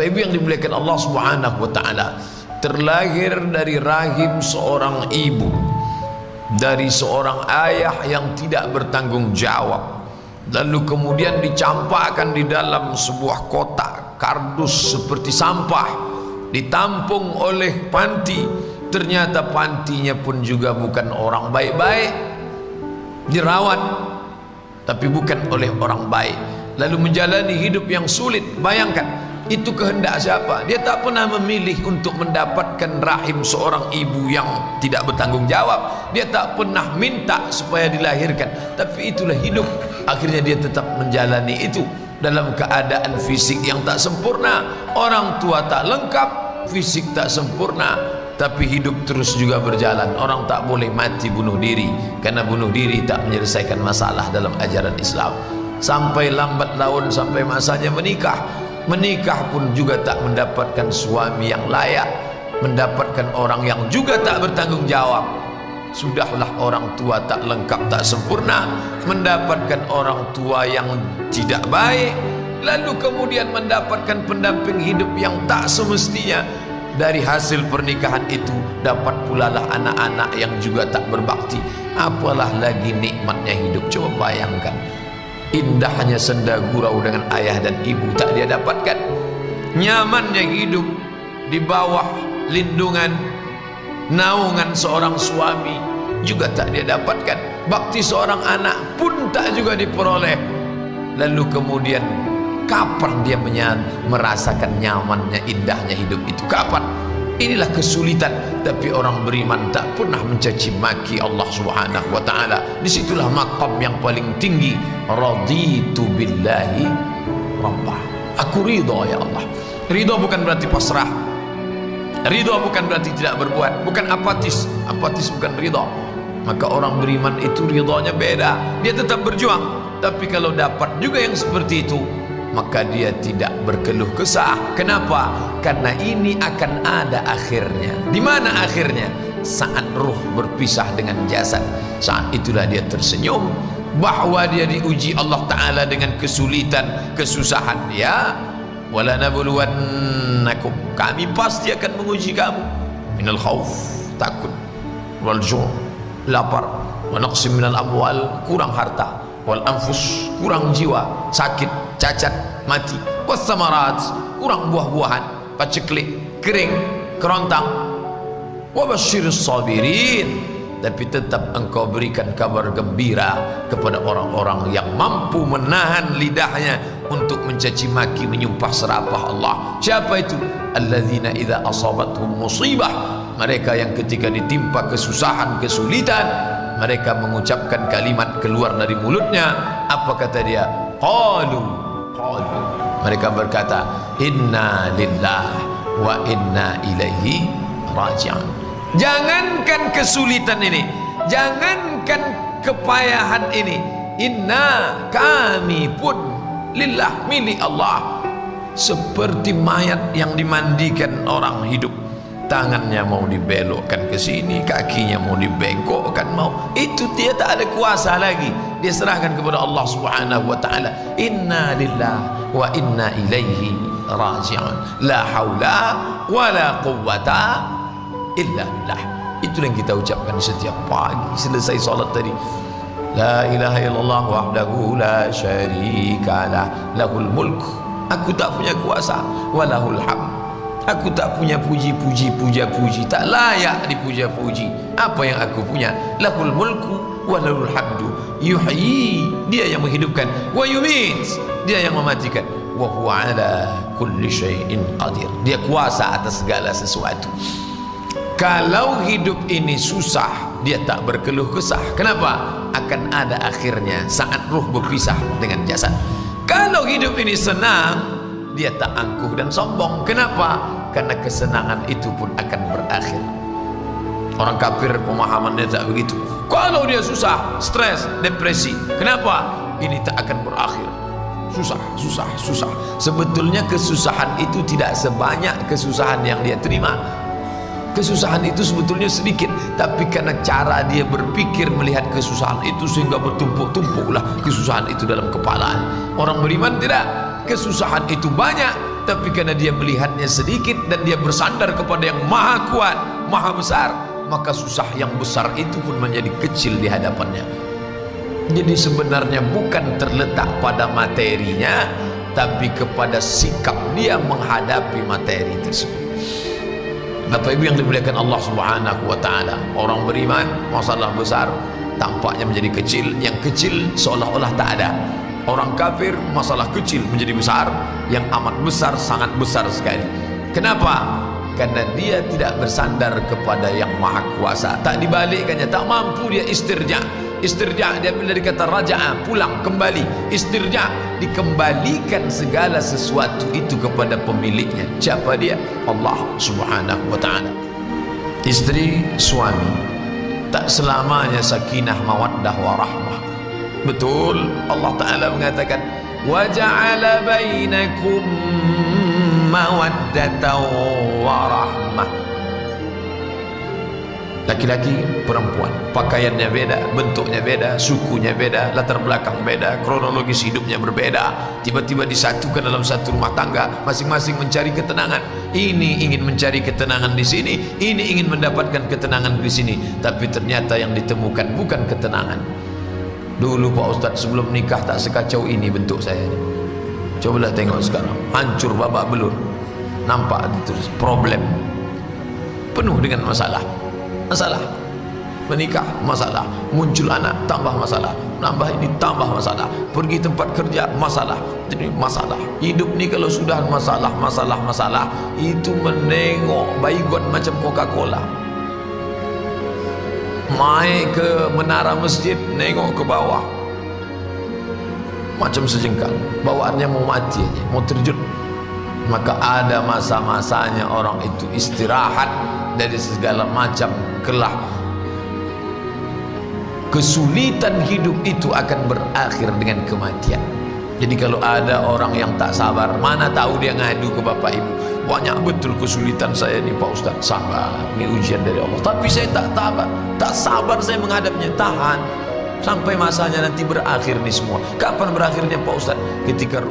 Bapak Ibu yang dimuliakan Allah Subhanahu wa taala, terlahir dari rahim seorang ibu, dari seorang ayah yang tidak bertanggung jawab, lalu kemudian dicampakkan di dalam sebuah kotak kardus seperti sampah, ditampung oleh panti. Ternyata pantinya pun juga bukan orang baik-baik, dirawat tapi bukan oleh orang baik, lalu menjalani hidup yang sulit. Bayangkan, itu kehendak siapa? Dia tak pernah memilih untuk mendapatkan rahim seorang ibu yang tidak bertanggung jawab. Dia tak pernah minta supaya dilahirkan, tapi itulah hidup. Akhirnya dia tetap menjalani itu dalam keadaan fisik yang tak sempurna. Orang tua tak lengkap, fisik tak sempurna, tapi hidup terus juga berjalan. Orang tak boleh mati bunuh diri, karena bunuh diri tak menyelesaikan masalah dalam ajaran Islam. Sampai lambat laun, sampai masanya menikah. Menikah pun juga tak mendapatkan suami yang layak, mendapatkan orang yang juga tak bertanggung jawab. Sudahlah orang tua tak lengkap, tak sempurna, mendapatkan orang tua yang tidak baik, lalu kemudian mendapatkan pendamping hidup yang tak semestinya. Dari hasil pernikahan itu dapat pula lah anak-anak yang juga tak berbakti. Apalah lagi nikmatnya hidup. Coba bayangkan, indahnya senda gurau dengan ayah dan ibu tak dia dapatkan. Nyamannya hidup di bawah lindungan, naungan seorang suami juga tak dia dapatkan. Bakti seorang anak pun tak juga diperoleh. Lalu kemudian kapan dia merasakan nyamannya, indahnya hidup itu? Kapan? Inilah kesulitan. Tapi orang beriman tak pernah mencaci maki Allah Subhanahu wa taala. Disitulah maqam yang paling tinggi. Raditu billahi rabbah. Aku ridha ya Allah. Ridha bukan berarti pasrah. Ridha bukan berarti tidak berbuat, bukan apatis. Apatis bukan ridha. Maka orang beriman itu ridhanya beda. Dia tetap berjuang. Tapi kalau dapat juga yang seperti itu, maka dia tidak berkeluh kesah. Kenapa? Karena ini akan ada akhirnya. Di mana akhirnya? Saat ruh berpisah dengan jasad. Saat itulah dia tersenyum bahwa dia diuji Allah Ta'ala dengan kesulitan, kesusahan. Ya, wala nabluwannakum, kami pasti akan menguji kamu. Minal khauf, takut, wal ju', lapar, wa naqsim minal amwal, kurang harta, wal anfus, kurang jiwa, sakit, cacat, mati, was samarat, kurang buah-buahan, paceklik, kering, kerontang. Wa basyiris sabirin, tapi tetap engkau berikan kabar gembira kepada orang-orang yang mampu menahan lidahnya untuk mencaci maki, menyumpah serapah Allah. Siapa itu? Alladzina idza asabathum musibah, mereka yang ketika ditimpa kesusahan, kesulitan, mereka mengucapkan kalimat keluar dari mulutnya. Apa kata dia? Qalu, mereka berkata, inna lillahi wa inna ilaihi raji'un. Jangankan kesulitan ini, jangankan kepayahan ini, inna, kami pun lillah, milik Allah. Seperti mayat yang dimandikan orang hidup, tangannya mau dibelokkan ke sini, kakinya mau dibengkokkan, itu dia tak ada kuasa lagi. Dia serahkan kepada Allah Subhanahu wa taala. Inna lillahi wa inna ilaihi raji'un. La haula wa la quwwata illa billah. Itu yang kita ucapkan setiap pagi selesai salat tadi. La ilaha illallah wahdahu la syarikalah, lahul mulk. Aku tak punya kuasa, walahul hamd. Aku tak punya puji-puji, puja-puji, tak layak dipuja-puji. Apa yang aku punya? Lahul mulku walahul hamdu. Yuhyi, dia yang menghidupkan, wa yumit, dia yang mematikan. Wa huwa ala kulli syai'in qadir, dia kuasa atas segala sesuatu. Kalau hidup ini susah, dia tak berkeluh kesah. Kenapa? Akan ada akhirnya saat ruh berpisah dengan jasad. Kalau hidup ini senang, dia tak angkuh dan sombong. Kenapa? Karena kesenangan itu pun akan berakhir. Orang kafir pemahamannya tak begitu. Kalau dia susah, stres, depresi, kenapa? Ini tak akan berakhir. Susah, susah, susah. Sebetulnya kesusahan itu tidak sebanyak kesusahan yang dia terima. Kesusahan itu sebetulnya sedikit, tapi karena cara dia berpikir melihat kesusahan itu sehingga bertumpuk-tumpuklah kesusahan itu dalam kepala. Orang beriman tidak, kesusahan itu banyak, tapi karena dia melihatnya sedikit dan dia bersandar kepada yang maha kuat, maha besar, maka susah yang besar itu pun menjadi kecil di hadapannya. Jadi sebenarnya bukan terletak pada materinya, tapi kepada sikap dia menghadapi materi tersebut. Bapak Ibu yang dimuliakan Allah Subhanahu wa taala, orang beriman masalah besar tampaknya menjadi kecil, yang kecil seolah-olah tak ada. Orang kafir masalah kecil menjadi besar, yang amat besar sangat besar sekali. Kenapa? Karena dia tidak bersandar kepada yang maha kuasa, tak dibalikkannya, tak mampu dia istirja. Istirja dia ambil dari kata raja'a, pulang, kembali. Istirja dikembalikan segala sesuatu itu kepada pemiliknya. Siapa dia? Allah Subhanahu wa ta'ala. Istri, suami, tak selamanya sakinah, mawaddah, warahmah. Betul, Allah Ta'ala mengatakan wa ja'ala bainakum mawaddatan warahmah. Laki-laki, perempuan, pakaiannya beda, bentuknya beda, sukunya beda, latar belakang beda, kronologis hidupnya berbeda, tiba-tiba disatukan dalam satu rumah tangga, masing-masing mencari ketenangan. Ini ingin mencari ketenangan di sini, ini ingin mendapatkan ketenangan di sini, tapi ternyata yang ditemukan bukan ketenangan. Dulu Pak Ustadz sebelum nikah tak sekacau ini bentuk saya ini. Cobalah tengok sekarang, hancur babak belur. Nampak itu problem, penuh dengan masalah. Masalah menikah, masalah muncul anak, tambah masalah, nambah ini, tambah masalah, pergi tempat kerja, masalah, ini masalah. Hidup ni kalau sudah masalah itu menengok baygon macam Coca-Cola. Mai ke menara masjid, nengok ke bawah macam sejengkal, bawaannya mau mati aja, mau terjun. Maka ada masa-masanya orang itu istirahat dari segala macam kelah. Kesulitan hidup itu akan berakhir dengan kematian. Jadi kalau ada orang yang tak sabar, mana tahu dia ngadu ke Bapak Ibu, banyak betul kesulitan saya ni Pak Ustaz. Sabar, ini ujian dari Allah, tapi saya tak sabar saya menghadapnya. Tahan sampai masanya nanti berakhir ni semua. Kapan berakhirnya Pak Ustaz? Ketika